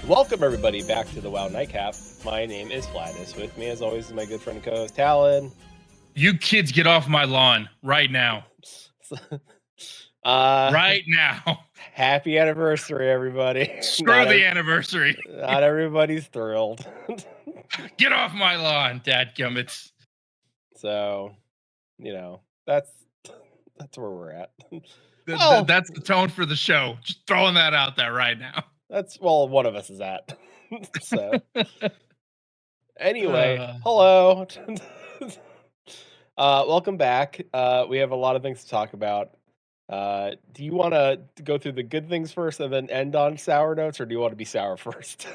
Welcome everybody back to the WoW Nightcap. My name is Flattus. With me, as always, is my good friend and co-host Talan. You kids get off my lawn right now. Right now. Happy anniversary, everybody. Screw the anniversary. Not everybody's thrilled. Get off my lawn, dadgummits. So, that's where we're at. That's the tone for the show. Just throwing that out there right now. That's one of us is at. So, anyway, hello. Welcome back. We have a lot of things to talk about. Do you want to go through the good things first and then end on sour notes, or do you want to be sour first?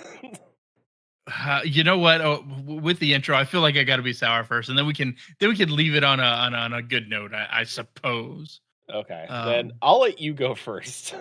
You know what? With the intro, I feel like I got to be sour first, and then we can leave it on a good note, I suppose. Okay, then I'll let you go first.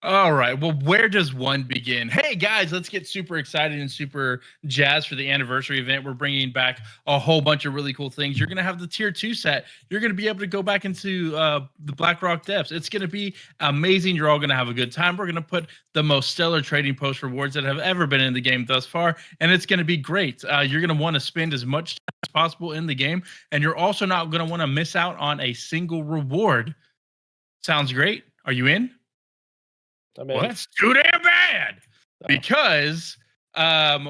All right. Well, where does one begin? Hey, guys, let's get super excited and super jazzed for the anniversary event. We're bringing back a whole bunch of really cool things. You're going to have the tier 2 set. You're going to be able to go back into the Blackrock Depths. It's going to be amazing. You're all going to have a good time. We're going to put the most stellar trading post rewards that have ever been in the game thus far, and it's going to be great. You're going to want to spend as much time as possible in the game, and you're also not going to want to miss out on a single reward. Sounds great. Are you in? Well, that's too damn bad. Because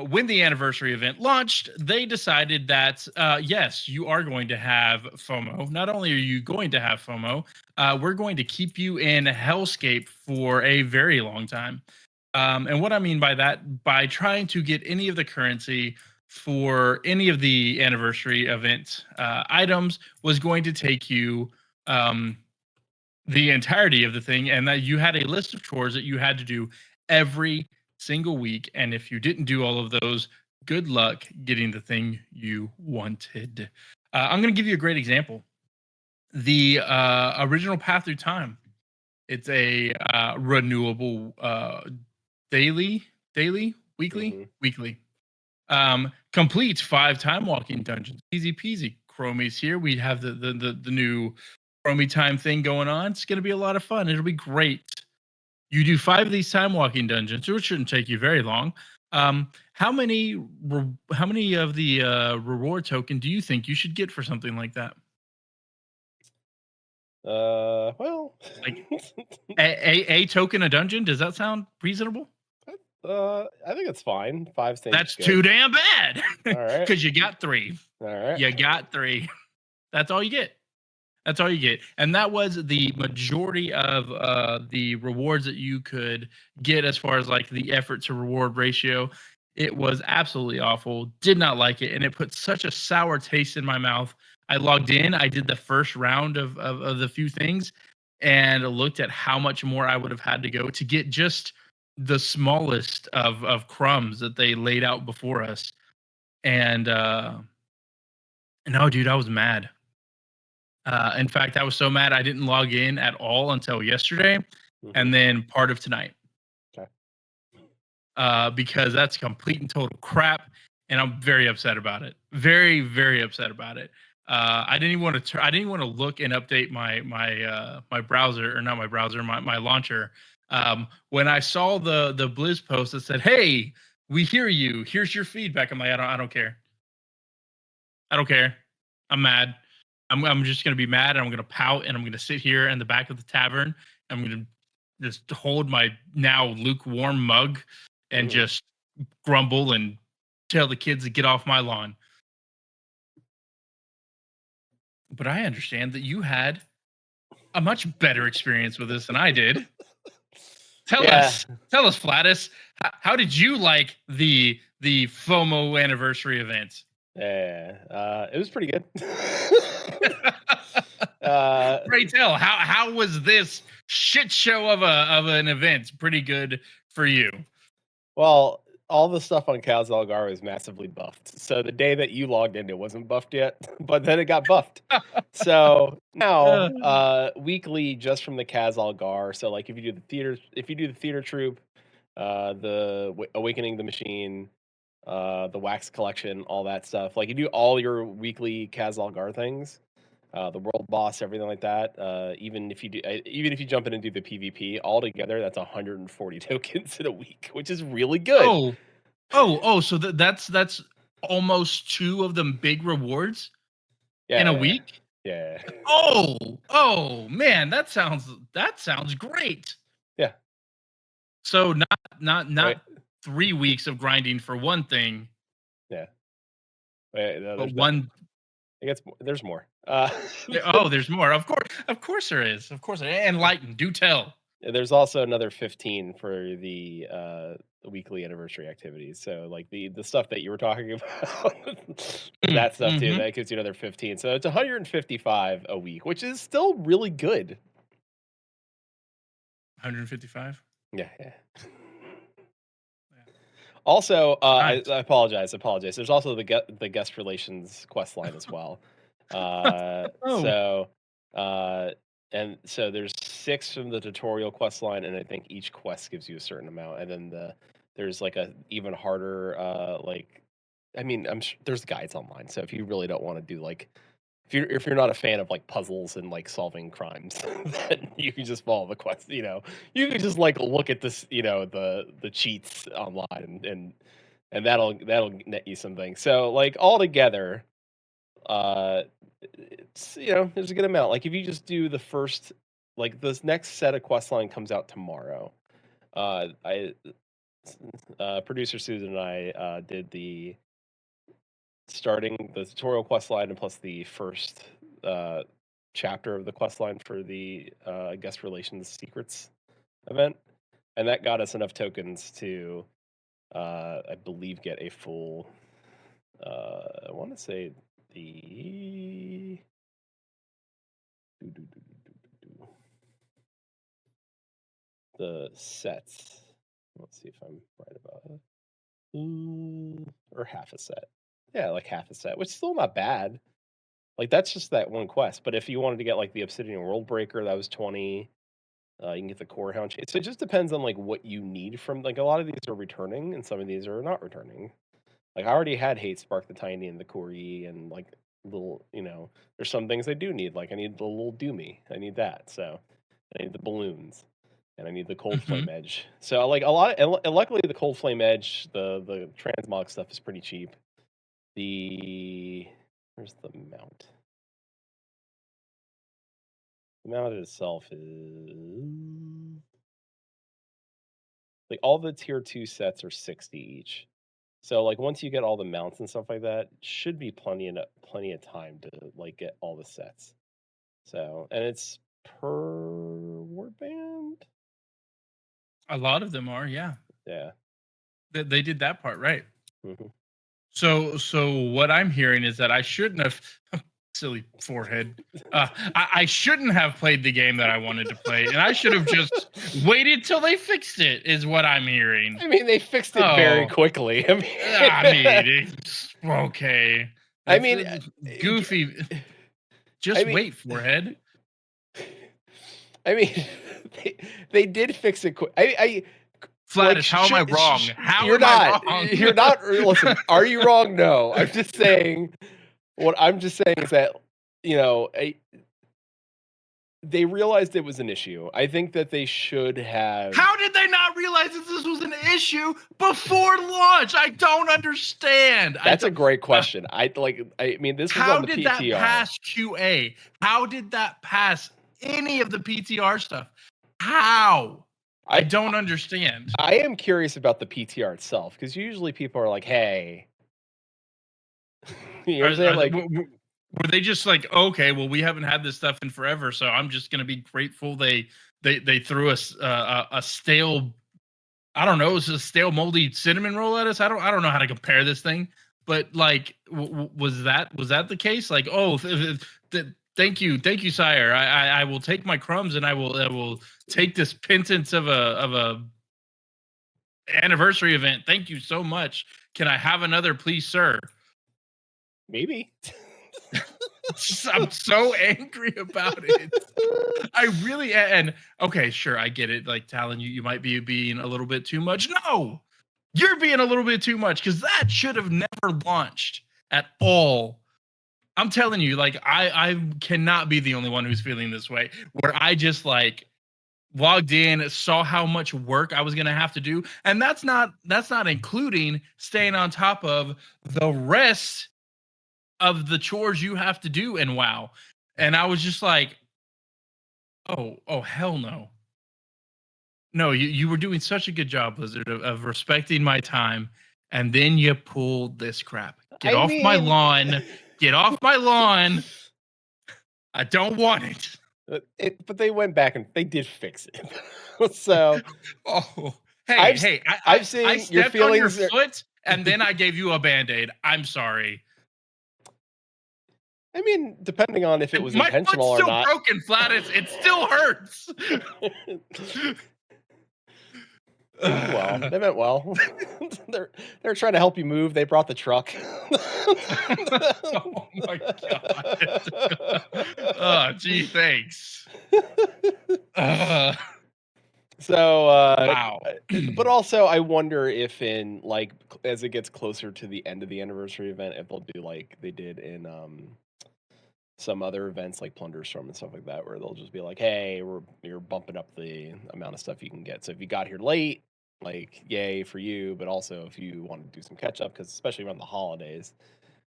when the anniversary event launched, they decided that, yes, you are going to have FOMO. Not only are you going to have FOMO, we're going to keep you in hellscape for a very long time. And what I mean by that, by trying to get any of the currency for any of the anniversary event items was going to take you the entirety of the thing, and that you had a list of chores that you had to do every single week. And if you didn't do all of those, good luck getting the thing you wanted. I'm going to give you a great example. The original Path Through Time. It's a renewable daily, weekly. Complete 5 time walking dungeons. Easy peasy. Chromie's here. We have the new Chromie time thing going on. It's going to be a lot of fun. It'll be great. You do 5 of these time walking dungeons, which shouldn't take you very long. How many of the reward token do you think you should get for something like that? Well, like a token a dungeon. Does that sound reasonable? I think it's fine. 5 things. That's too damn bad. All right. Because you got 3. All right. You got 3. That's all you get. That's all you get. And that was the majority of the rewards that you could get as far as like the effort to reward ratio. It was absolutely awful. Did not like it. And it put such a sour taste in my mouth. I logged in. I did the first round of the few things and looked at how much more I would have had to go to get just the smallest of crumbs that they laid out before us. And no, dude, I was mad. In fact, I was so mad I didn't log in at all until yesterday, and then part of tonight. Okay. Because that's complete and total crap, and I'm very upset about it. Very, very upset about it. I didn't even want to. I didn't want to look and update my browser, or not my browser, my launcher. When I saw the Blizz post that said, "Hey, we hear you. Here's your feedback," I'm like, I don't care. I don't care. I'm mad. I'm just going to be mad, and I'm going to pout, and I'm going to sit here in the back of the tavern. I'm going to just hold my now lukewarm mug and just grumble and tell the kids to get off my lawn. But I understand that you had a much better experience with this than I did. Tell us, Flattus, how did you like the FOMO anniversary event? Yeah, it was pretty good. Pray tell, how was this shit show of an event pretty good for you? Well, all the stuff on Kaz Algar was massively buffed. So the day that you logged in, it wasn't buffed yet, but then it got buffed. So now, weekly, just from the Kaz Algar. So like if you do the theater troupe, the Awakening the Machine, the wax collection, all that stuff. Like you do all your weekly Kaz Algar things. the world boss, everything like that. Even if you jump in and do the PvP altogether, that's 140 tokens in a week, which is really good. So that's almost 2 of them big rewards in a Yeah, week. yeah, Oh man, that sounds great. yeah. So not Wait, 3 weeks of grinding for one thing, yeah. Wait, no, but there's not. one. I guess there's more. Oh, there's more. Of course there is. Of course, enlighten. Do tell. There's also another 15 for the weekly anniversary activities. So like the stuff that you were talking about, that stuff too, Mm-hmm. that gives you another 15. So it's 155 a week, which is still really good. 155. Yeah, yeah. Also, Nice. I apologize. There's also the guest relations quest line as well. Oh, So, and so there's 6 from the tutorial quest line, and I think each quest gives you a certain amount. And then there's like a even harder, like, I mean, there's guides online. So if you really don't want to do like, if you're not a fan of like puzzles and like solving crimes, then you can just follow the quest. You can just like look at this, the cheats online, and that'll net you something. So like all together, it's there's a good amount. Like if you just do the first, like this next set of quest line comes out tomorrow. I Producer Susan and I did the starting the tutorial quest line and plus the first chapter of the quest line for the guest relations secrets event, and that got us enough tokens to I believe get a full I want to say the the sets. Let's see if I'm right about it. Or half a set. Yeah, like half a set, which is still not bad. Like that's just that one quest. But if you wanted to get like the Obsidian World Breaker, that was 20. You can get the Core Hound Chain. So it just depends on like what you need from, like, a lot of these are returning and some of these are not returning. Like I already had Hate Spark the Tiny and the Core E and like little, there's some things I do need. Like I need the little Doomy. I need that. So I need the balloons. And I need the Cold mm-hmm. Flame Edge. So like a lot, and luckily the Cold Flame Edge, the transmog stuff is pretty cheap. Where's the mount? The mount itself is like all the tier 2 sets are 60 each. So like once you get all the mounts and stuff like that, should be plenty of time to like get all the sets. So, and it's per warband. A lot of them are, yeah. Yeah. They did that part right. Mm-hmm. So what I'm hearing is that I shouldn't have silly forehead. I shouldn't have played the game that I wanted to play, and I should have just waited till they fixed it. Is what I'm hearing. I mean, they fixed it very quickly. I mean, it's okay. It's goofy. Just wait, forehead. I mean, they did fix it quick. Flattus, how am I wrong? How you're am not, I wrong? You're not. Listen, are you wrong? No. I'm just saying. What I'm just saying is that they realized it was an issue. I think that they should have. How did they not realize that this was an issue before launch? I don't understand. That's a great question. I mean, this was on the PTR. How did that pass QA? How did that pass any of the PTR stuff? How? I don't understand. I am curious about the PTR itself, because usually people are like, "Hey," you know what I'm saying? Were they just like, okay, well, we haven't had this stuff in forever, so I'm just gonna be grateful they threw us a stale, I don't know, it was a stale moldy cinnamon roll at us. I don't know how to compare this thing, but like, was that the case? Like, oh, thank you, sire. I will take my crumbs and I will take this pittance of a anniversary event. Thank you so much. Can I have another, please, sir? Maybe. I'm so angry about it. I really, and okay, sure, I get it. Like, Talan, you might be being a little bit too much. No, you're being a little bit too much, because that should have never launched at all. I'm telling you, like I cannot be the only one who's feeling this way. Where I just like logged in, saw how much work I was gonna have to do, and that's not including staying on top of the rest of the chores you have to do in WoW. And I was just like, oh hell no. No, you were doing such a good job, Blizzard, of respecting my time, and then you pulled this crap. Get I off my mean, lawn. Get off my lawn. I don't want it. but they went back and they did fix it. So Oh, hey, I've s- hey, I've I seen your stepped on your feelings. foot and then I gave you a band-aid. I'm sorry. I mean, depending on if it was My intentional foot's or still not. broken, Flattus. It still hurts. They mean well. They meant well. They're trying to help you move. They brought the truck. Oh my god. Oh, gee, thanks. So, Wow. but also I wonder if in like as it gets closer to the end of the anniversary event, if they'll do like they did in some other events like Plunderstorm and stuff like that, where they'll just be like, "Hey, you're bumping up the amount of stuff you can get. So if you got here late, like yay for you, but also if you want to do some catch up, because especially around the holidays,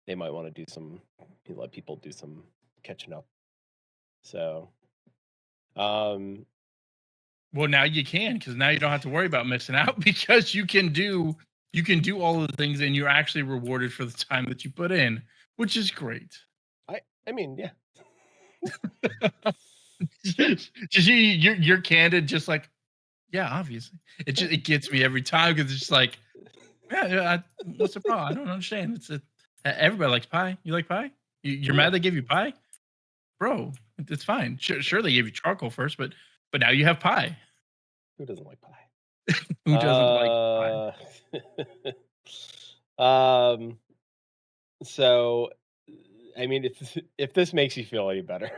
they might want to do some let people do some catching up." So, um, Well, now you can, because now you don't have to worry about missing out because you can do all of the things and you're actually rewarded for the time that you put in, which is great. I mean, yeah. Just you're candid, just like, yeah, obviously. It gets me every time because it's just like, yeah, what's the problem? I don't understand. Everybody likes pie. You like pie? You're Yeah. mad they gave you pie, bro? It's fine. Sure, they gave you charcoal first, but now you have pie. Who doesn't like pie? Who doesn't like pie? Uh, um, so, I mean, if this makes you feel any better,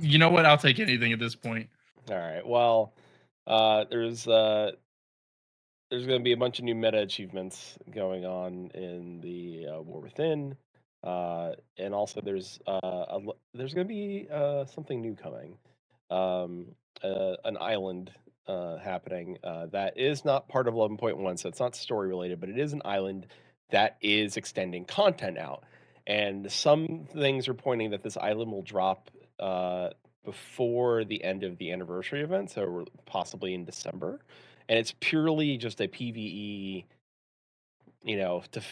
You know what? I'll take anything at this point. all right. Well, uh, there's uh, there's going to be a bunch of new meta achievements going on in the War Within, and also there's going to be something new coming, um, an island happening that is not part of 11.1, so it's not story related, but it is an island that is extending content out, and some things are pointing that this island will drop before the end of the anniversary event, so possibly in December, and it's purely just a PVE,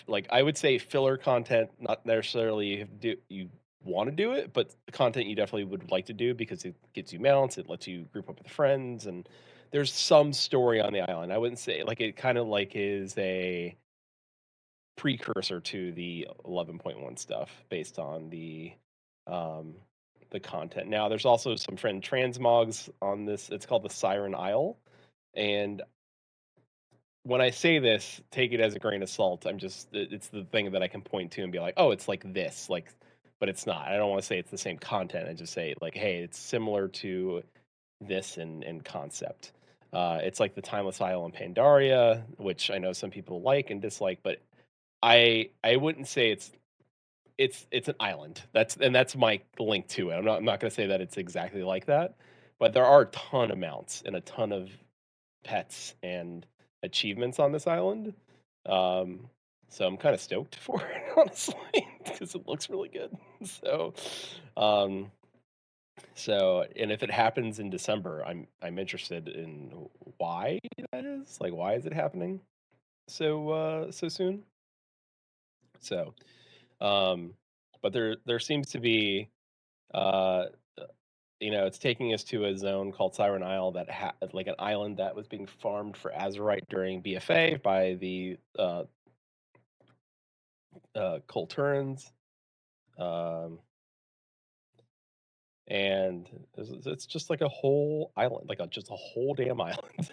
like I would say filler content, not necessarily you want to do it, but the content you definitely would like to do because it gets you mounts, it lets you group up with friends, and there's some story on the island. I wouldn't say like it kind of like is a precursor to the 11.1 stuff based on um the content. Now there's also some friend transmogs on this. It's called the Siren Isle. And when I say this, take it as a grain of salt. It's the thing that I can point to and be like, "Oh, it's like this." Like, but it's not. I don't want to say it's the same content. I just say like, "Hey, it's similar to this in concept." It's like the Timeless Isle in Pandaria, which I know some people like and dislike, but I wouldn't say it's an island. That's my link to it. I'm not going to say that it's exactly like that, but there are a ton of mounts and a ton of pets and achievements on this island. Um, so I'm kind of stoked for it, honestly, because it looks really good. So, um, and if it happens in December, I'm interested in why that is. Like, why is it happening so soon? So, um, but there seems to be uh it's taking us to a zone called Siren Isle that like an island that was being farmed for Azerite during BFA by the Kulturans. Um, and it's just like a whole island, like just a whole damn island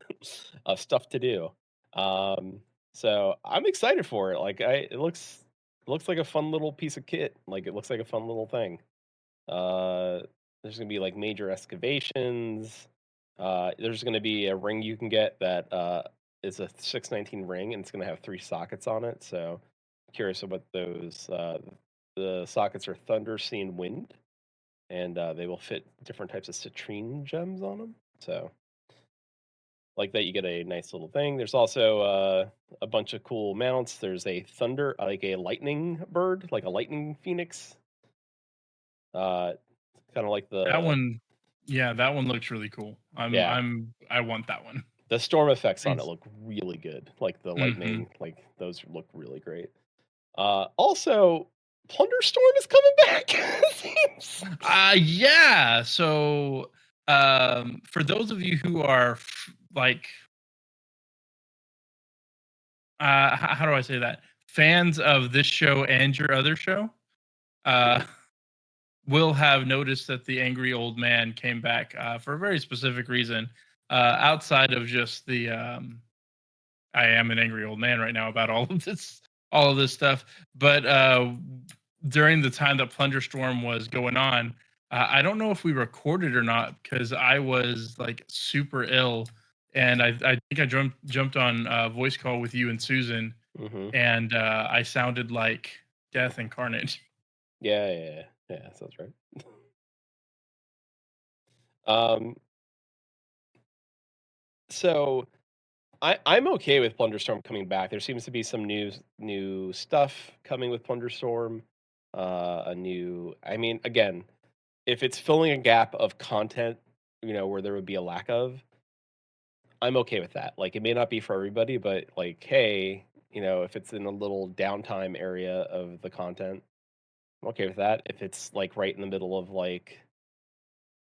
of stuff to do. Um, so I'm excited for it. Like it looks like a fun little piece of kit. Like it looks like a fun little thing. Uh, there's gonna be like major excavations. There's gonna be a ring you can get that is a 619 ring, and it's gonna have 3 sockets on it. So curious about those The sockets are Thunder, Sea, and Wind, and they will fit different types of citrine gems on them. So, like that, you get a nice little thing. There's also a bunch of cool mounts. There's a thunder, like a lightning bird, like a lightning phoenix. Uh, kind of like That the one, yeah, that one looks really cool. yeah. I want that one. The storm effects on it Thanks. look really good. Like the Mhm. lightning, like those look really great. Also, Plunderstorm is coming back. Seems. Yeah. So, for those of you who are like, how do I say that? Fans of this show and your other show, uh, Mhm. will have noticed that the angry old man came back for a very specific reason. Outside of just the, I am an angry old man right now about all of this stuff. But during the time that Plunderstorm was going on, I don't know if we recorded or not because I was like super ill, and I think I jumped on a voice call with you and Susan, Mhm. and I sounded like death incarnate. Yeah, yeah, yeah. Yeah, sounds right. Um, so I'm okay with Plunderstorm coming back. There seems to be some new stuff coming with Plunderstorm. A new, I mean, again, if it's filling a gap of content, where there would be a lack of, I'm okay with that. Like, it may not be for everybody, but like, hey, if it's in a little downtime area of the content, I'm okay with that. If it's like right in the middle of like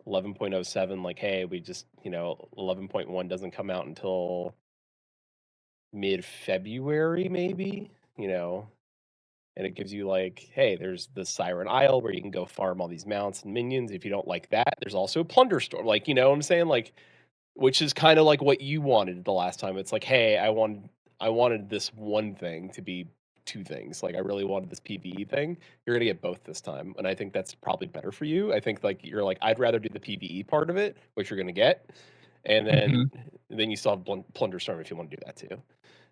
11.07, like, hey, we just, 11.1 doesn't come out until mid-February, maybe, and it gives you like, hey, there's the Siren Isle where you can go farm all these mounts and minions. If you don't like that, there's also Plunder Storm. Like, you know what I'm saying? Like, which is kind of like what you wanted the last time. It's like, hey, I wanted this one thing to be two things. Like, I really wanted this PvE thing. You're gonna get both this time, and I think that's probably better for you. I think like you're like, I'd rather do the PvE part of it, which you're gonna get, and then Mhm. you still have Plunder Storm if you want to do that too.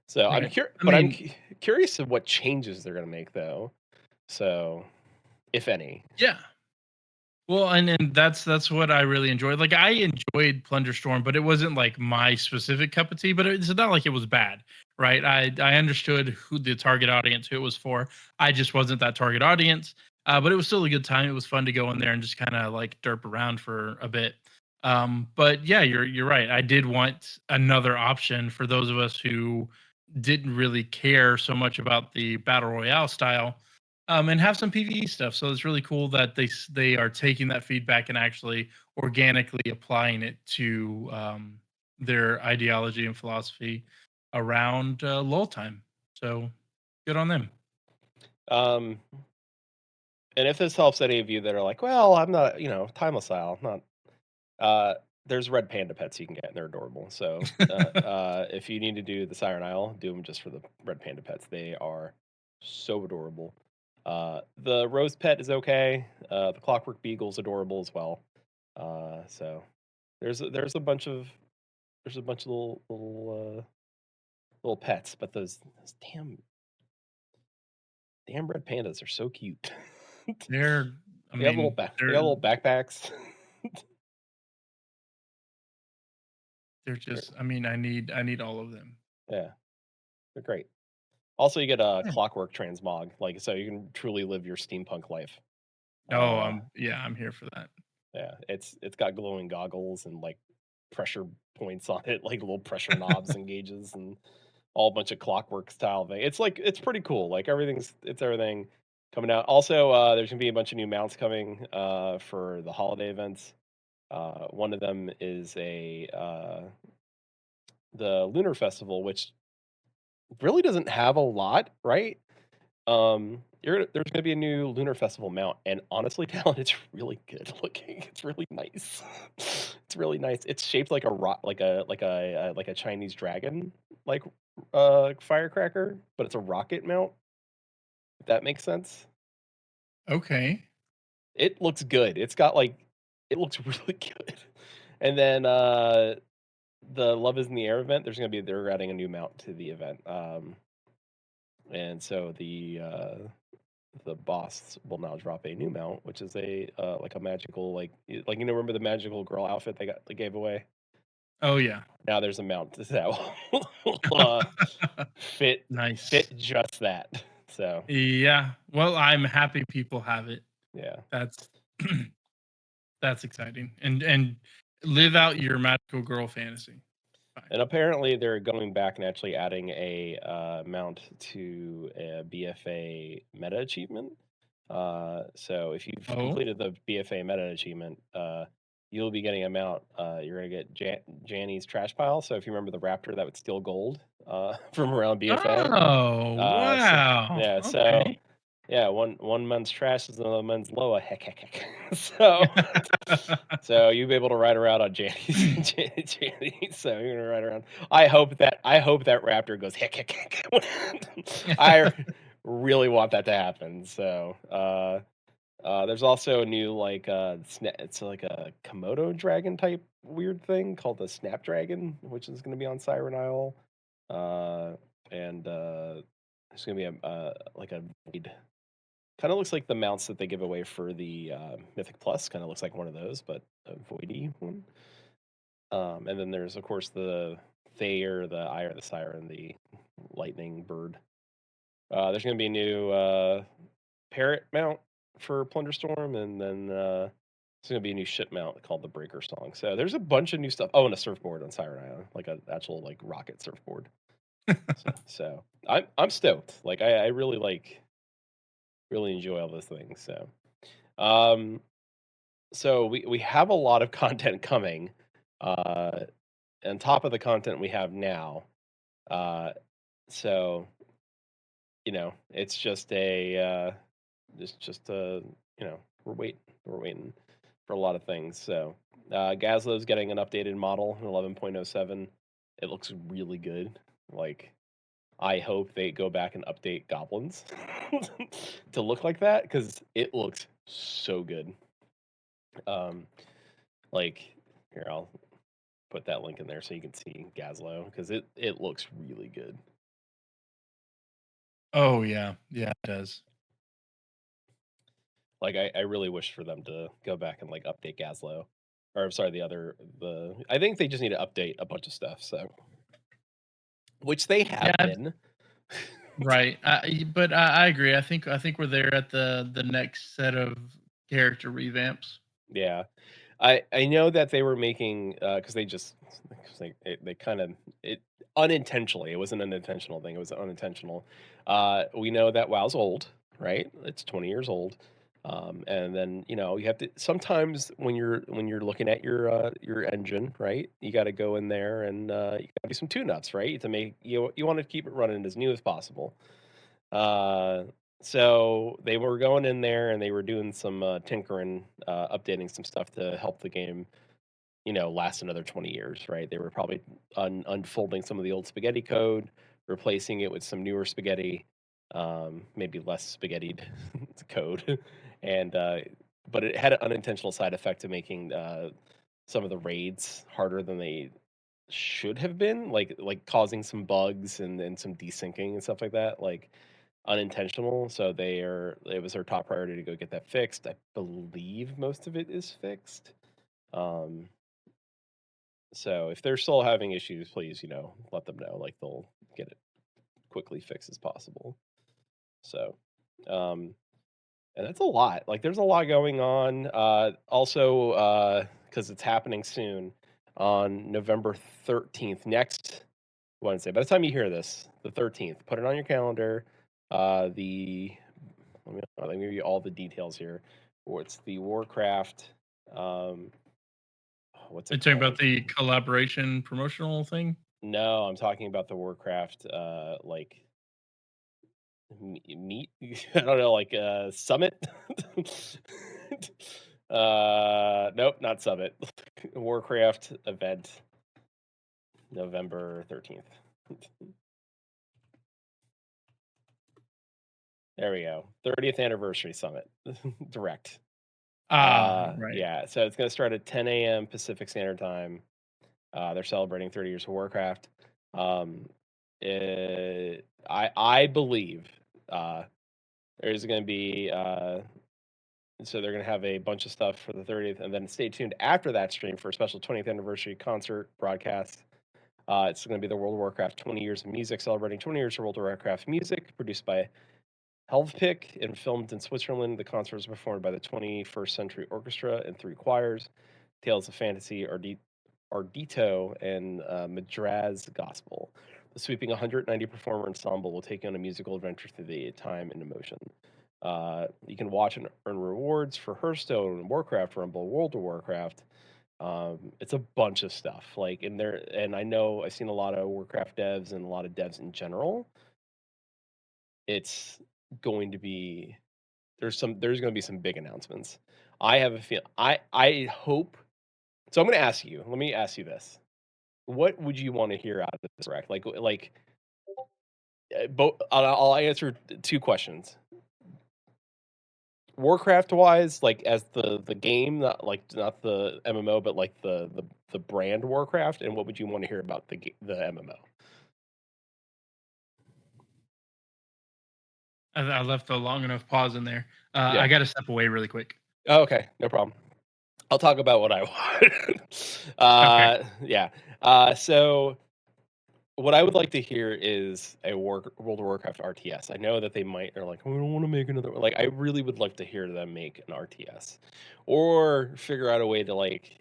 So Right. I but I'm mean, curious of what changes they're gonna make though. So if any. yeah. Well, and that's what I really enjoyed. Like I enjoyed Plunderstorm, but it wasn't like my specific cup of tea. But it's not like it was bad, right? I understood who the target audience, who it was for. I just wasn't that target audience. But it was still a good time. It was fun to go in there and just kind of like derp around for a bit. But yeah, you're right. I did want another option for those of us who didn't really care so much about the battle royale style, and have some PVE stuff. So it's really cool that they are taking that feedback and actually organically applying it to their ideology and philosophy around lull time. So good on them. Um, and if this helps any of you that are like, well, I'm not, timeless style, not. Uh, there's red panda pets you can get, and they're adorable. So if you need to do the Siren Isle, do them just for the red panda pets. They are so adorable. The rose pet is okay. The clockwork beagle's adorable as well. So there's a bunch of little pets, but those damn red pandas are so cute. They're, I They got mean, they got little backpacks. they're They're- just. I mean, I need all of them. yeah, they're great. Also, you get a Yeah. clockwork transmog, like so you can truly live your steampunk life. Oh, Uh, yeah, I'm here for that. yeah, it's got glowing goggles and like pressure points on it, like little pressure knobs and gauges and all bunch of clockwork style thing. It's like it's pretty cool. Like it's everything coming out. Also, there's gonna be a bunch of new mounts coming for the holiday events. One of them is the Lunar Festival, which really doesn't have a lot, right? There's gonna be a new Lunar Festival mount, and honestly, Talon, it's really good looking. It's really nice. It's really nice. It's shaped like a rock, like a Chinese dragon, like firecracker, but it's a rocket mount. If that makes sense. Okay. It looks good. It looks really good. And then the Love is in the Air event, they're adding a new mount to the event. And so the boss will now drop a new mount, which is a like a magical remember the magical girl outfit they gave away? Oh yeah. Now there's a mount that will fit Nice. fit just that. So Yeah. Well, I'm happy people have it. yeah. That's that's exciting. And live out your magical girl fantasy. Fine. And apparently they're going back and actually adding a mount to a BFA meta achievement. So if you've Oh. completed the BFA meta achievement, you'll be getting a mount. You're gonna get Janny's trash pile. So if you remember the raptor that would steal gold from around BFA, Oh, so wow. yeah, Okay. yeah, one man's trash is another man's loa. Heck, heck, heck. So you'll be able to ride around on Janny's, Janny. So you're gonna ride around. I hope that raptor goes heck, heck, heck. I really want that to happen. So there's also a new it's like a Komodo dragon type weird thing called the Snapdragon, which is gonna be on Siren Isle. And there's gonna be a like a void. Kind of looks like the mounts that they give away for the Mythic Plus. Kind of looks like one of those, but a voidy one. And then there's of course the Thayer, the Eye of the Siren, the Lightning Bird. There's gonna be a new Parrot mount for Plunderstorm, and then there's gonna be a new ship mount called the Breaker Song. So there's a bunch of new stuff. Oh, and a surfboard on Siren Island, like an actual like rocket surfboard. So I'm stoked. Like I really really enjoy all those things. Um so we have a lot of content coming. On top of the content we have now. Uh so it's just we're waiting for a lot of things. So Gazlo's getting an updated model in 11.07. It looks really good. Like I hope they go back and update goblins to look like that because it looks so good. Um, like here, I'll put that link in there so you can see Gazlo because it looks really good. Oh yeah. Yeah, it does. Like I really wish for them to go back and like update Gazlo, or I'm sorry, I think they just need to update a bunch of stuff. So which they have Yeah, been. right. But I agree. I think we're there at the next set of character revamps. Yeah. I know that they were making because they just 'cause they kind of it unintentionally, it wasn't an intentional thing, it was unintentional. We know that WoW's old, right? It's 20 years old. And then you have to sometimes when you're looking at your engine, right? You got to go in there and you got to do some tune-ups, right? To make you want to keep it running as new as possible. Uh, so they were going in there and they were doing some tinkering, updating some stuff to help the game, last another 20 years, right? They were probably unfolding some of the old spaghetti code, replacing it with some newer spaghetti, maybe less spaghettied code, and but it had an unintentional side effect to making some of the raids harder than they should have been, like causing some bugs and some desyncing and stuff like that, like unintentional. So it was their top priority to go get that fixed. I believe most of it is fixed. Um, so if they're still having issues, please, let them know. Like they'll get it quickly fixed as possible. So, um, and that's a lot. Like there's a lot going on. Also, because it's happening soon on November 13th, next Wednesday. By the time you hear this, the 13th, put it on your calendar. The let me give you all the details here. What's the Warcraft? Um, what's Are it you talking about called? the collaboration promotional thing? No, I'm talking about the Warcraft, like meet. I don't know, like summit. Nope, not summit. Warcraft event, November 13th. There we go. 30th anniversary summit, direct. Ah, right. Yeah, so it's gonna start at 10 a.m. Pacific Standard Time. They're celebrating 30 years of Warcraft. Um, I believe uh, There's going to be so they're going to have a bunch of stuff for the 30th, and then stay tuned after that stream for a special 20th anniversary concert broadcast. It's going to be the World of Warcraft 20 years of music, celebrating 20 years of World of Warcraft music, produced by Helvpick and filmed in Switzerland. The concert was performed by the 21st Century Orchestra and 3 choirs, Tales of Fantasy, Ardito, and Madraz Gospel. The sweeping 190 performer ensemble will take you on a musical adventure through the time and emotion. You can watch and earn rewards for Hearthstone, Warcraft Rumble, World of Warcraft. It's a bunch of stuff. Like in there, and I know I've seen a lot of Warcraft devs and a lot of devs in general. It's going to be there's going to be some big announcements. I have a feel. I hope. So I'm going to ask you. Let me ask you this: what would you want to hear out of this rec? Like both. I'll answer 2 questions. Warcraft wise, like as the game, not the MMO, but like the brand Warcraft, and what would you want to hear about the MMO? I left a long enough pause in there. Yeah. I got to step away really quick. Oh, okay, no problem. I'll talk about what I want. Okay. Yeah. So what I would like to hear is a World of Warcraft RTS. I know that they might are like, "Oh, we don't want to make another." Like, I really would like to hear them make an RTS, or figure out a way to like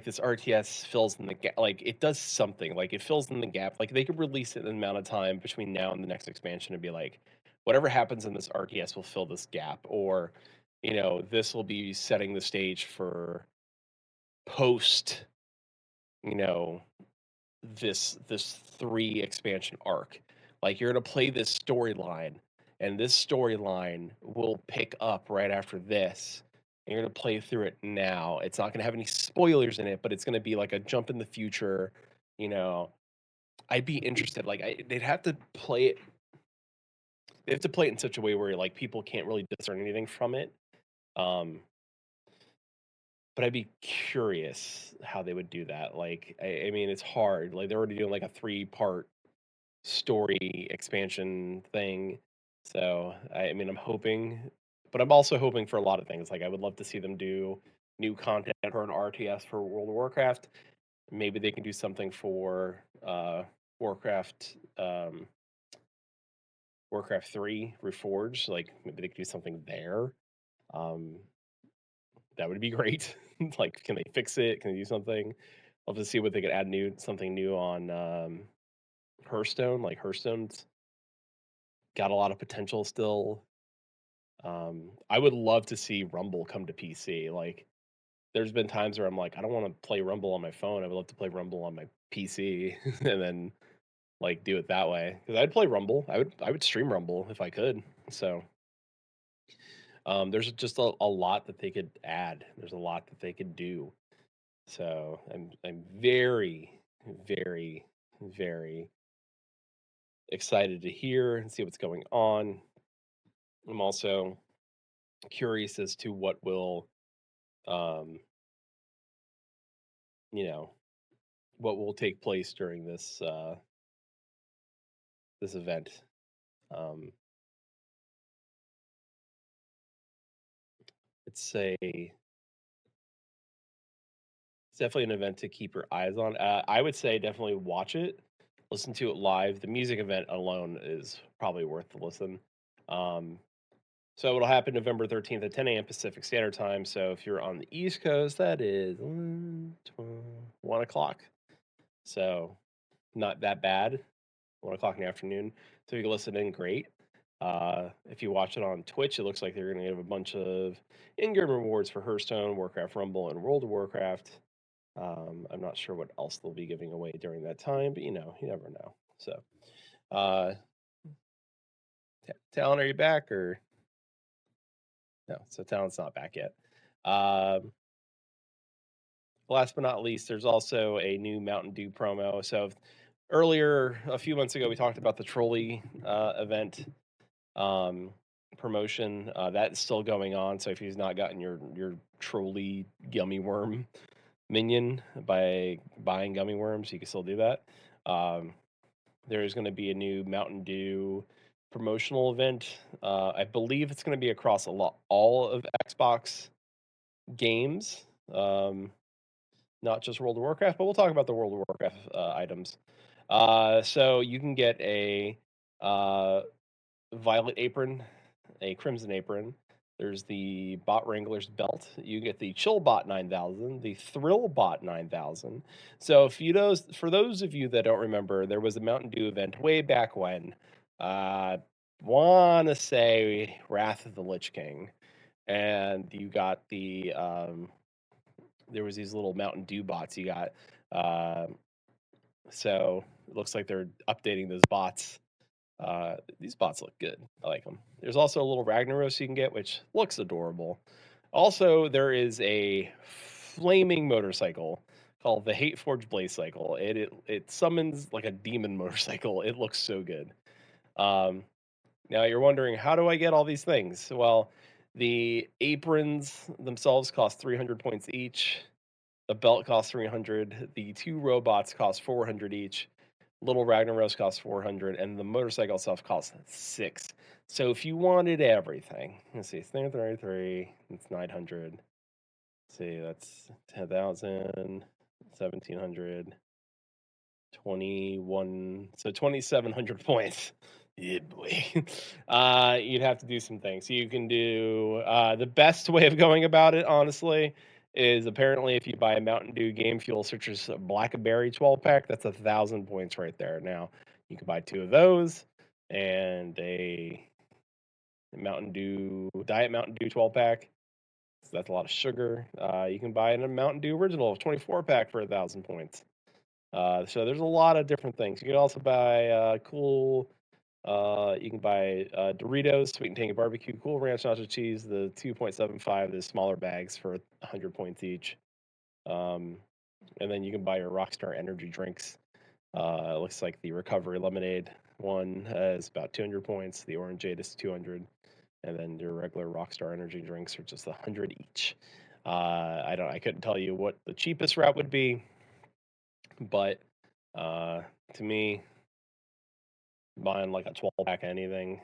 this RTS fills in the gap. Like it does something. Like it fills in the gap. Like they could release it in an amount of time between now and the next expansion and be like, whatever happens in this RTS will fill this gap, or this will be setting the stage for post, you know, this 3 expansion arc. Like you're gonna play this storyline, and this storyline will pick up right after this. And you're gonna play through it now. It's not gonna have any spoilers in it, but it's gonna be like a jump in the future. You know, I'd be interested. Like they'd have to play it. They have to play it in such a way where like people can't really discern anything from it. Um, but I'd be curious how they would do that. Like, I mean, it's hard. Like they're already doing like a 3-part story expansion thing. So I mean, I'm hoping, but I'm also hoping for a lot of things. Like I would love to see them do new content for an RTS for World of Warcraft. Maybe they can do something for Warcraft Warcraft 3 Reforged. Like maybe they could do something there. Um, that would be great. Like, can they fix it? Can they do something? Love to see what they could add something new on Hearthstone. Like Hearthstone's got a lot of potential still. I would love to see Rumble come to PC. Like, there's been times where I'm like, I don't want to play Rumble on my phone. I would love to play Rumble on my PC, and then like do it that way. Because I'd play Rumble. I would stream Rumble if I could. So there's just a lot that they could add. There's a lot that they could do. So I'm very, very, very excited to hear and see what's going on. I'm also curious as to what will, um, you know, what will take place during this event. Um, it's definitely an event to keep your eyes on. I would say definitely watch it, listen to it live. The music event alone is probably worth the listen. Um, So it'll happen November 13th at 10 a.m. Pacific Standard Time. So if you're on the East Coast, that is 1 o'clock. So not that bad. 1 o'clock in the afternoon. So you can listen in, great. If you watch it on Twitch, it looks like they're going to give a bunch of in-game rewards for Hearthstone, Warcraft Rumble, and World of Warcraft. I'm not sure what else they'll be giving away during that time, but you never know. So, uh, Talon, are you back or no? So Talon's not back yet. Last but not least, there's also a new Mountain Dew promo. So earlier, a few months ago, we talked about the trolley event um, promotion. That's still going on. So if you've not gotten your trolley gummy worm minion by buying gummy worms, you can still do that. There's going to be a new Mountain Dew promotional event. I believe it's going to be across all of Xbox games, not just World of Warcraft, but we'll talk about the World of Warcraft items. So you can get a uh, violet apron, a crimson apron. There's the Bot Wrangler's belt. You get the Chillbot 9000, the Thrillbot 9000. So for those of you that don't remember, there was a Mountain Dew event way back when. Want to say Wrath of the Lich King, and you got there was these little Mountain Dew bots you got. Uh, so it looks like they're updating those bots. These bots look good. I like them. There's also a little Ragnaros you can get, which looks adorable. Also, there is a flaming motorcycle called the Hate Forge Blaze Cycle. It summons like a demon motorcycle. It looks so good. Now you're wondering, how do I get all these things? Well, the aprons themselves cost 300 points each. The belt costs 300. The two robots cost 400 each. Little Ragnaros costs 400, and the motorcycle itself costs 6. So if you wanted everything, let's see, 333, it's 900. Let's see, that's 10,000, 1,700, 21, so 2,700 points. Yeah, boy. You'd have to do some things. You can do the best way of going about it, honestly, is apparently if you buy a Mountain Dew Game Fuel Citrus Blackberry 12 pack, that's 1,000 points right there. Now, you can buy 2 of those and a Mountain Dew Diet Mountain Dew 12 pack. So that's a lot of sugar. You can buy a Mountain Dew Original 24 pack for 1,000 points. So there's a lot of different things. You can also buy you can buy Doritos, Sweet and Tangy Barbecue, Cool Ranch Nacho Cheese, the 2.75, the smaller bags for 100 points each. And then you can buy your Rockstar energy drinks. It looks like the Recovery Lemonade one is about 200 points. The Orangeade is 200, and then your regular Rockstar energy drinks are just 100 each. I couldn't tell you what the cheapest route would be, but to me, buying like a 12 pack anything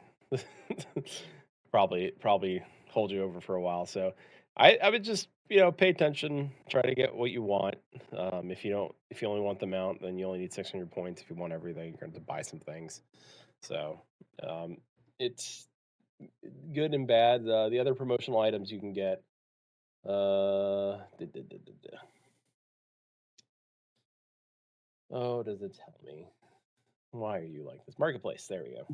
probably hold you over for a while. So I would just pay attention, try to get what you want. If you only want the mount, then you only need 600 points. If you want everything, you're going to buy some things. So it's good and bad. The other promotional items you can get. Oh, does it tell me? Why are you like this? Marketplace. There we go.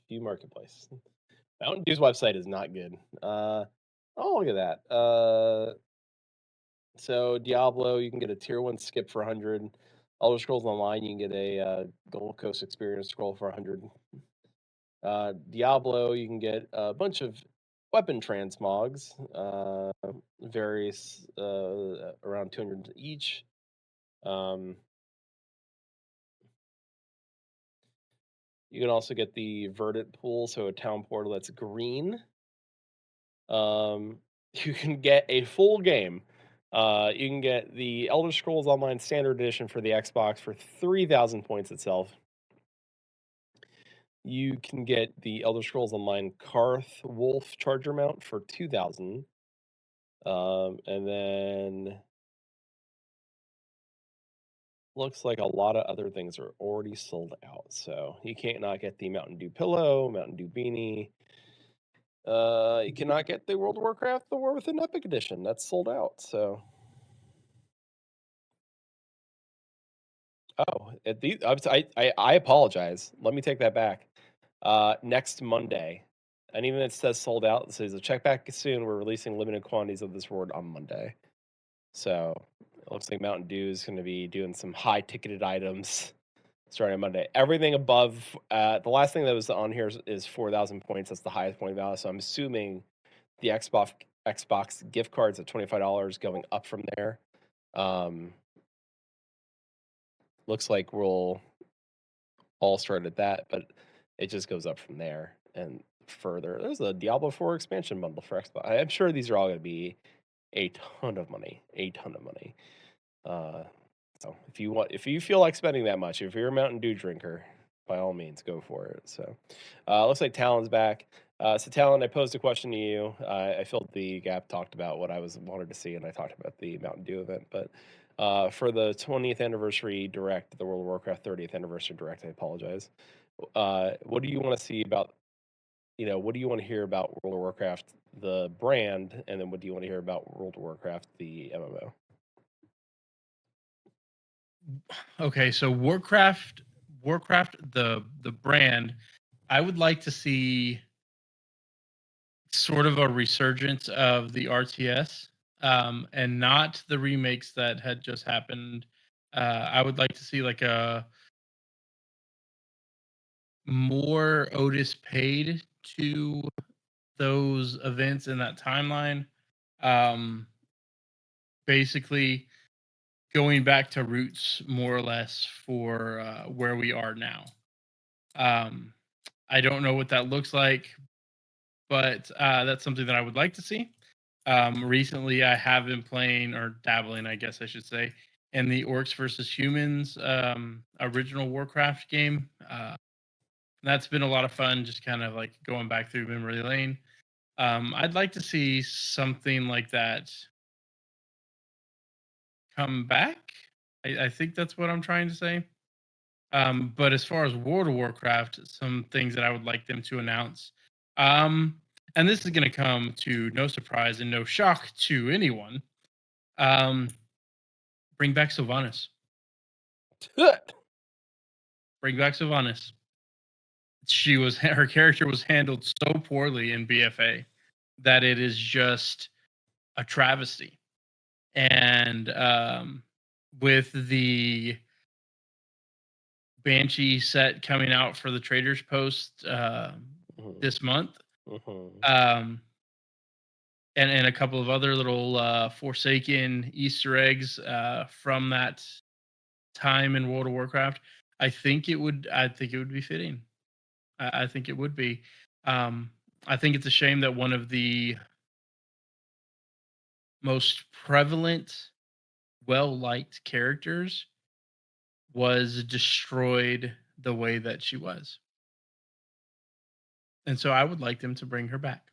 View marketplace. Mountain Dew's website is not good. Oh, look at that. So Diablo, you can get a tier 1 skip for 100. Elder Scrolls Online, you can get a Gold Coast Experience scroll for 100. Diablo, you can get a bunch of weapon transmogs, various around 200 each. You can also get the Verdant Pool, so a town portal that's green. You can get a full game. You can get the Elder Scrolls Online Standard Edition for the Xbox for 3,000 points itself. You can get the Elder Scrolls Online Karth Wolf Charger Mount for 2,000. And then looks like a lot of other things are already sold out. So you can't not get the Mountain Dew pillow, Mountain Dew beanie. You cannot get the World of Warcraft The War Within Epic Edition. That's sold out. So oh, I apologize. Let me take that back. Next Monday, anything that says sold out, it says check back soon. We're releasing limited quantities of this reward on Monday. So it looks like Mountain Dew is going to be doing some high ticketed items starting on Monday. Everything above the last thing that was on here is 4,000 points. That's the highest point value. So I'm assuming the Xbox gift cards at $25 going up from there. Looks like we'll all start at that, but it just goes up from there and further. There's a Diablo 4 expansion bundle for Xbox. I'm sure these are all going to be a ton of money. So if you feel like spending that much, if you're a Mountain Dew drinker, by all means, go for it. So, looks like Talon's back. So Talon, I posed a question to you. I filled the gap, talked about what I wanted to see, and I talked about the Mountain Dew event. But for the 20th anniversary direct, the World of Warcraft 30th anniversary direct, I apologize. What do you want to see about? What do you want to hear about World of Warcraft, the brand, and then what do you want to hear about World of Warcraft, the MMO? Okay, so Warcraft, the brand, I would like to see sort of a resurgence of the RTS, and not the remakes that had just happened. I would like to see like a more Otis paid to those events in that timeline. Um, Basically going back to roots more or less for where we are now. Um, I don't know what that looks like, but that's something that I would like to see. Recently, I have been playing or dabbling, I guess I should say, in the Orcs versus Humans original Warcraft game. That's been a lot of fun, just kind of like going back through memory lane. I'd like to see something like that come back. I think that's what I'm trying to say. But as far as World of Warcraft, some things that I would like them to announce. Um, and this is going to come to no surprise and no shock to anyone. Um, bring back Sylvanas. Bring back Sylvanas. Her character was handled so poorly in BFA that it is just a travesty. And with the Banshee set coming out for the Traders Post this month, um, and a couple of other little Forsaken Easter eggs from that time in World of Warcraft, I think it would be fitting. I think it would be. I think it's a shame that one of the most prevalent, well-liked characters was destroyed the way that she was. And so I would like them to bring her back.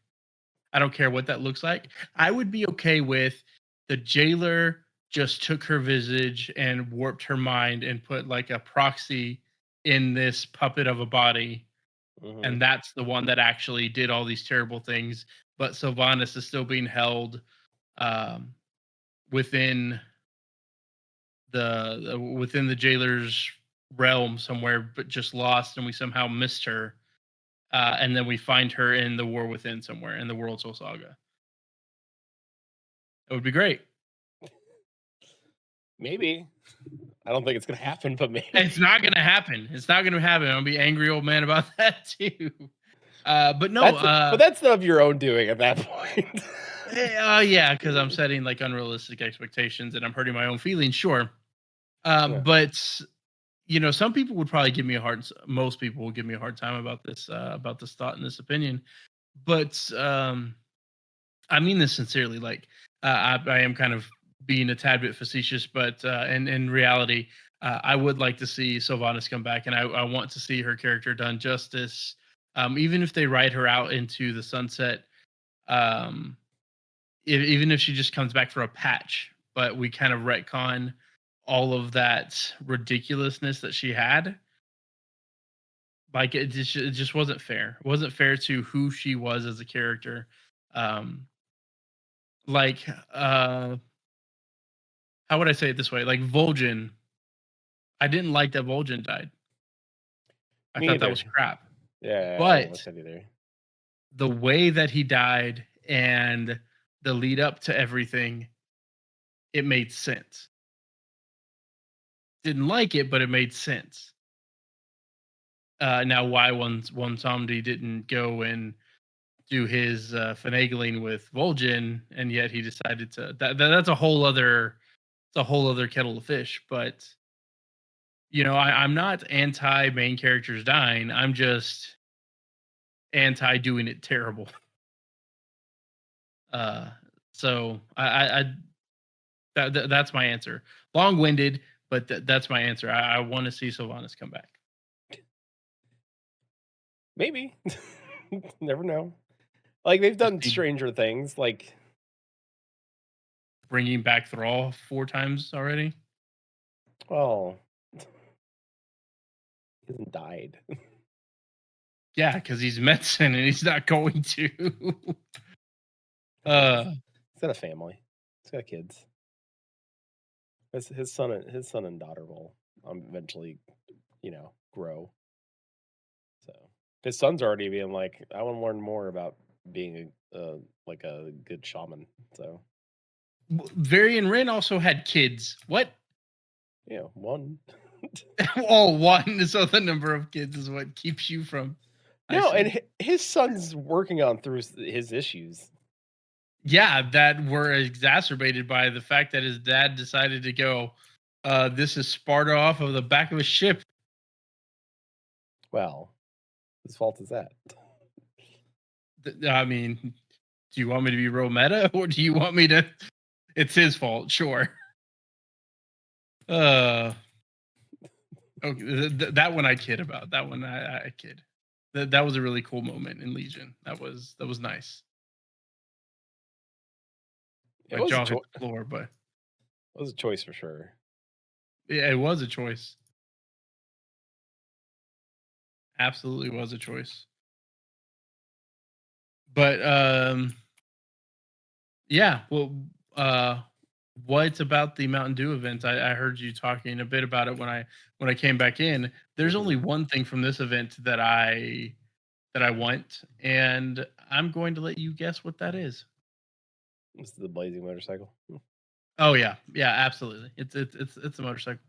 I don't care what that looks like. I would be okay with the jailer just took her visage and warped her mind and put like a proxy in this puppet of a body. And that's the one that actually did all these terrible things. But Sylvanas is still being held within within the jailer's realm somewhere, but just lost, and we somehow missed her. And then we find her in the War Within somewhere in the World Soul Saga. It would be great. Maybe. I don't think it's gonna happen, but maybe. It's not gonna happen. It's not gonna happen. I'll be angry old man about that too. But no, but that's of your own doing at that point. Yeah, because I'm setting like unrealistic expectations and I'm hurting my own feelings. Sure, but some people would probably give me most people will give me a hard time about this thought and this opinion. But I mean this sincerely. Like I am kind of being a tad bit facetious, but in reality, I would like to see Sylvanas come back, and I want to see her character done justice. Even if they write her out into the sunset, even if she just comes back for a patch, but we kind of retcon all of that ridiculousness that she had. Like it just wasn't fair. It wasn't fair to who she was as a character. Like how would I say it this way? Like Vol'jin, I didn't like that Vol'jin died. I thought that was crap. Yeah, but I don't like that either. The way that he died and the lead up to everything, it made sense. Didn't like it, but it made sense. Now, why one somebody didn't go and do his finagling with Vol'jin, and yet he decided to that's a whole other kettle of fish. But I'm not anti main characters dying. I'm just anti doing it terrible. So that's my answer. Long winded, but that's my answer. I want to see Sylvanas come back. Maybe. Never know. Like, they've Just done need stranger things, like, bringing back Thrall 4 times already. well, he hasn't died. Yeah, because he's medicine and he's not going to. He's uh, he's got a family. He's got kids. His son and daughter will, eventually, grow. So, his son's already being like, "I wanna learn more about being like, a good shaman." So, Varian Wren also had kids. What? one. Oh, one. So the number of kids is what keeps you from. I No, and see. his son's working on through his issues. Yeah, that were exacerbated by the fact that his dad decided to go. This is Sparta off of the back of a ship. Well, whose fault is that? I mean, do you want me to be real meta, or do you want me to? It's his fault, sure. Uh, okay, that one I kid about. That one I kid. That was a really cool moment in Legion. That was nice. It My was a jaw hit choice. the floor, but It was a choice for sure. yeah, it was a choice. Absolutely was a choice. But yeah. Well, uh, what about the Mountain Dew event? I heard you talking a bit about it when I came back in. There's Mhm. only one thing from this event that I want, and I'm going to let you guess what that is. This is the blazing motorcycle. Oh yeah, yeah, absolutely. It's a motorcycle.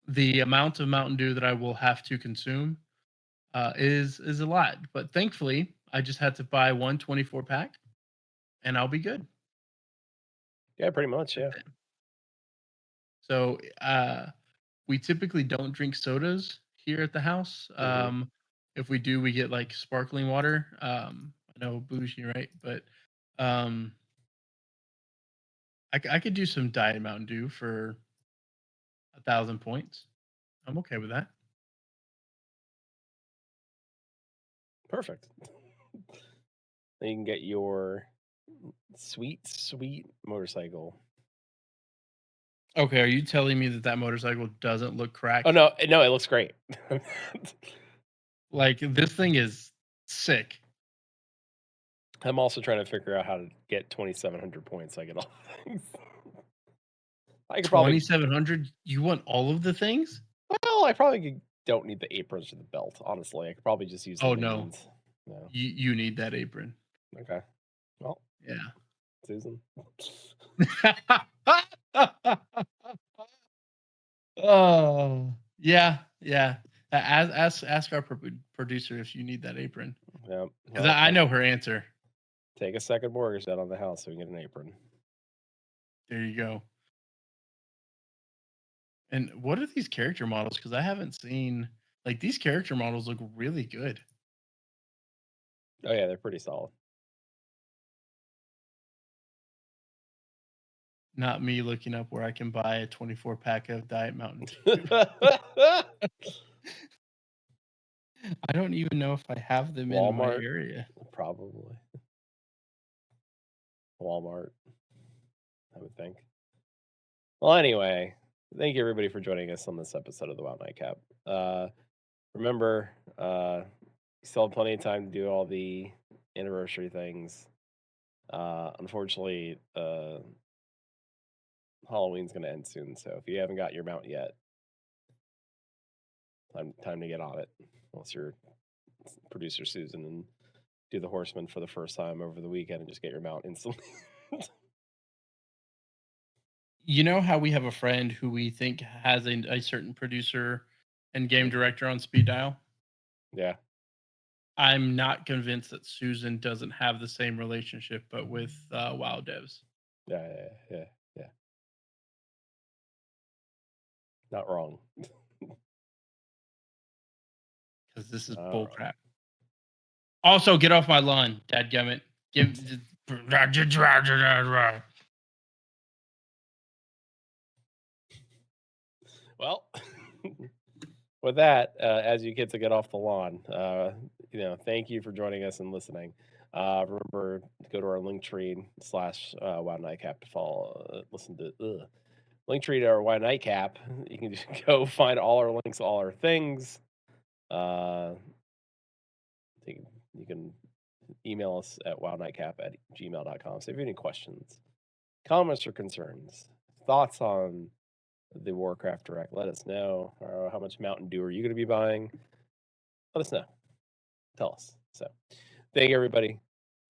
The amount of Mountain Dew that I will have to consume is a lot, but thankfully I just had to buy one 24 pack, and I'll be good. Yeah, pretty much. That's Yeah. it. So we typically don't drink sodas here at the house. Hmm. If we do, we get like sparkling water. I know bougie, right? But um, I could do some Diet Mountain Dew for 1,000 points. I'm okay with that. Perfect. Then you can get your sweet, sweet motorcycle. Okay, are you telling me that that motorcycle doesn't look Oh cracked? no, no, it looks great. Like this thing is sick. I'm also trying to figure out how to get 2,700 points. So I get all the things. I could probably, 2,700. You want all of the things? don't need the aprons or the belt. Honestly, I could probably just use the Oh no, minions. No. you need that apron. Okay. Well, Yeah. Susan. Oh, yeah, yeah. Ask our producer if you need that apron, Yeah. because Well, I know her answer. take a second mortgage down on the house so we can get an apron. There you go. And what are these character models? Because I haven't seen like these character models look really good. Oh yeah, they're pretty solid. Not me looking up where I can buy a 24 pack of Diet Mountain Dew. I don't even know if I have them in my Walmart, area. probably. Walmart, I would think. Well, anyway, thank you everybody for joining us on this episode of the WoW Nightcap. Remember, you still have plenty of time to do all the anniversary things. Unfortunately, Halloween's going to end soon, so if you haven't got your mount yet, time to get on it. Unless you're producer Susan and do the Horseman for the first time over the weekend and just get your mount instantly. You know how we have a friend who we think has a certain producer and game director on speed dial? Yeah, I'm not convinced that Susan doesn't have the same relationship, but with WoW devs. yeah. Not wrong. Because this is Not wrong. bullcrap. Also, get off my lawn, dadgummit. Give. Well, with that, as you kids to get off the lawn, thank you for joining us and listening. Remember to go to our link tree slash WoW Nightcap to follow, listen to link tree to our WoW Nightcap. You can just go find all our links, all our things. Uh, you can email us at wownightcap@gmail.com. So if you have any questions, comments, or concerns, thoughts on the Warcraft Direct, let us know. Or how much Mountain Dew are you going to be buying? Let us know. Tell us. So thank you, everybody.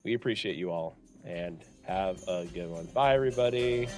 We appreciate you all and have a good one. Bye, everybody.